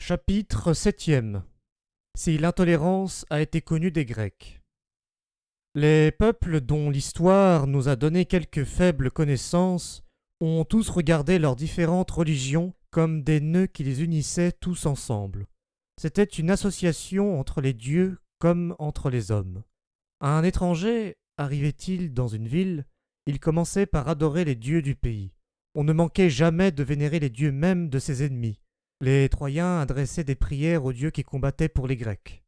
Chapitre 7e. Si l'intolérance a été connue des Grecs. Les peuples dont l'histoire nous a donné quelques faibles connaissances ont tous regardé leurs différentes religions comme des nœuds qui les unissaient tous ensemble. C'était une association entre les dieux comme entre les hommes. Un étranger, arrivait-il dans une ville, il commençait par adorer les dieux du pays. On ne manquait jamais de vénérer les dieux mêmes de ses ennemis. Les Troyens adressaient des prières aux dieux qui combattaient pour les Grecs.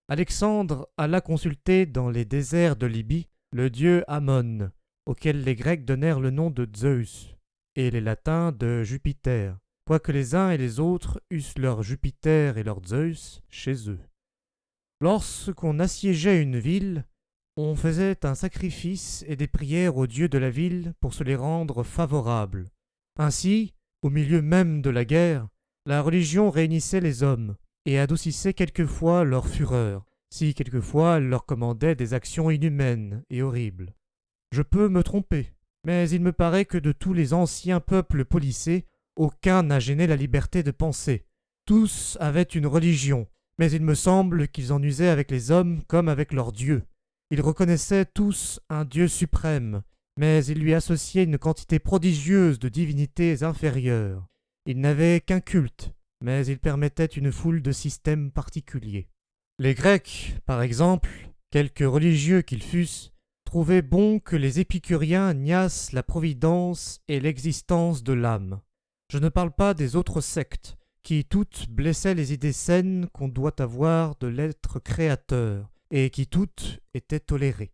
Alexandre alla consulter dans les déserts de Libye le dieu Ammon, auquel les Grecs donnèrent le nom de Zeus, et les Latins de Jupiter, quoique les uns et les autres eussent leur Jupiter et leur Zeus chez eux. Lorsqu'on assiégeait une ville, on faisait un sacrifice et des prières aux dieux de la ville pour se les rendre favorables. Ainsi, au milieu même de la guerre, la religion réunissait les hommes et adoucissait quelquefois leur fureur, si quelquefois elle leur commandait des actions inhumaines et horribles. Je peux me tromper, mais il me paraît que de tous les anciens peuples policés, aucun n'a gêné la liberté de penser. Tous avaient une religion, mais il me semble qu'ils en usaient avec les hommes comme avec leurs dieux. Ils reconnaissaient tous un Dieu suprême, mais ils lui associaient une quantité prodigieuse de divinités inférieures. Ils n'avaient qu'un culte, mais ils permettaient une foule de systèmes particuliers. Les Grecs, par exemple, quelque religieux qu'ils fussent, trouvaient bon que les épicuriens niassent la providence et l'existence de l'âme. Je ne parle pas des autres sectes, qui toutes blessaient les idées saines qu'on doit avoir de l'être créateur, et qui toutes étaient tolérées.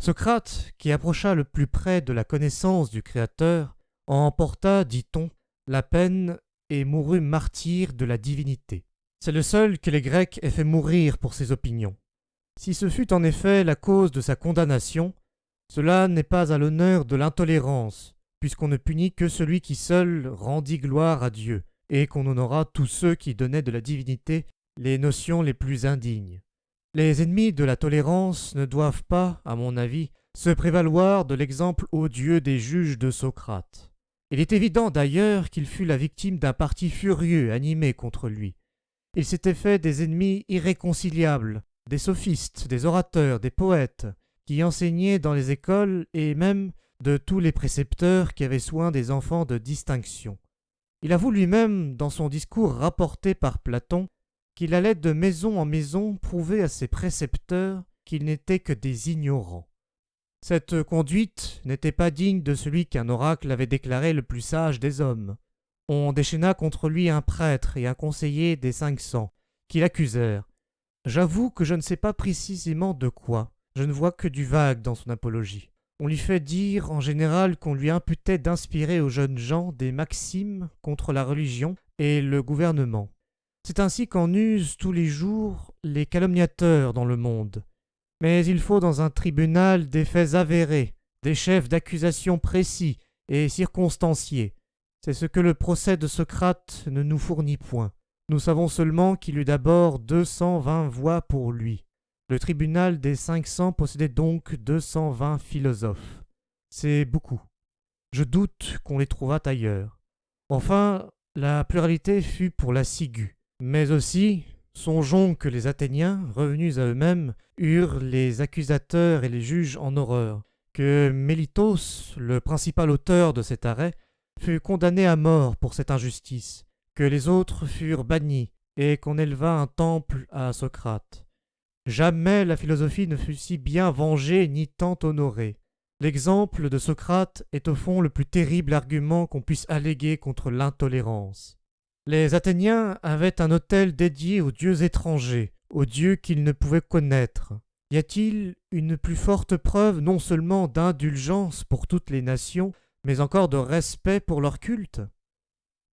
Socrate, qui approcha le plus près de la connaissance du Créateur, en emporta, dit-on, la peine et mourut martyr de la divinité. C'est le seul que les Grecs aient fait mourir pour ses opinions. Si ce fut en effet la cause de sa condamnation, cela n'est pas à l'honneur de l'intolérance, puisqu'on ne punit que celui qui seul rendit gloire à Dieu, et qu'on honora tous ceux qui donnaient de la divinité les notions les plus indignes. Les ennemis de la tolérance ne doivent pas, à mon avis, se prévaloir de l'exemple odieux des juges de Socrate. Il est évident d'ailleurs qu'il fut la victime d'un parti furieux animé contre lui. Il s'était fait des ennemis irréconciliables, des sophistes, des orateurs, des poètes, qui enseignaient dans les écoles et même de tous les précepteurs qui avaient soin des enfants de distinction. Il avoue lui-même, dans son discours rapporté par Platon, qu'il allait de maison en maison prouver à ses précepteurs qu'ils n'étaient que des ignorants. Cette conduite n'était pas digne de celui qu'un oracle avait déclaré le plus sage des hommes. On déchaîna contre lui un prêtre et un conseiller des 500, qui l'accusèrent. J'avoue que je ne sais pas précisément de quoi, je ne vois que du vague dans son apologie. On lui fait dire en général qu'on lui imputait d'inspirer aux jeunes gens des maximes contre la religion et le gouvernement. C'est ainsi qu'en usent tous les jours les calomniateurs dans le monde. Mais il faut dans un tribunal des faits avérés, des chefs d'accusation précis et circonstanciés. C'est ce que le procès de Socrate ne nous fournit point. Nous savons seulement qu'il eut d'abord 220 voix pour lui. Le tribunal des 500 possédait donc 220 philosophes. C'est beaucoup. Je doute qu'on les trouvât ailleurs. Enfin, la pluralité fut pour la ciguë, mais aussi, songeons que les Athéniens, revenus à eux-mêmes, eurent les accusateurs et les juges en horreur, que Mélitos, le principal auteur de cet arrêt, fut condamné à mort pour cette injustice, que les autres furent bannis, et qu'on éleva un temple à Socrate. Jamais la philosophie ne fut si bien vengée ni tant honorée. L'exemple de Socrate est au fond le plus terrible argument qu'on puisse alléguer contre l'intolérance. Les Athéniens avaient un autel dédié aux dieux étrangers, aux dieux qu'ils ne pouvaient connaître. Y a-t-il une plus forte preuve non seulement d'indulgence pour toutes les nations, mais encore de respect pour leur culte?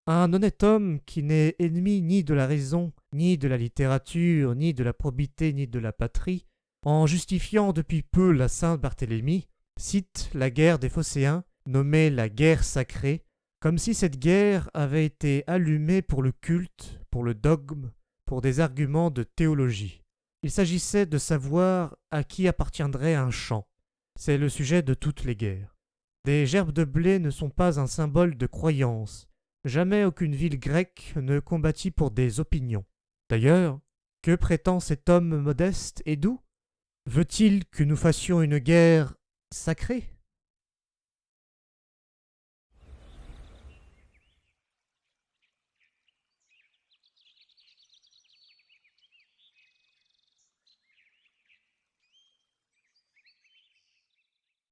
Un honnête homme qui n'est ennemi ni de la raison, ni de la littérature, ni de la probité, ni de la patrie, en justifiant depuis peu la Saint-Barthélemy, cite la guerre des Phocéens, nommée la guerre sacrée, comme si cette guerre avait été allumée pour le culte, pour le dogme, pour des arguments de théologie. Il s'agissait de savoir à qui appartiendrait un champ. C'est le sujet de toutes les guerres. Des gerbes de blé ne sont pas un symbole de croyance. Jamais aucune ville grecque ne combattit pour des opinions. D'ailleurs, que prétend cet homme modeste et doux? Veut-il que nous fassions une guerre sacrée?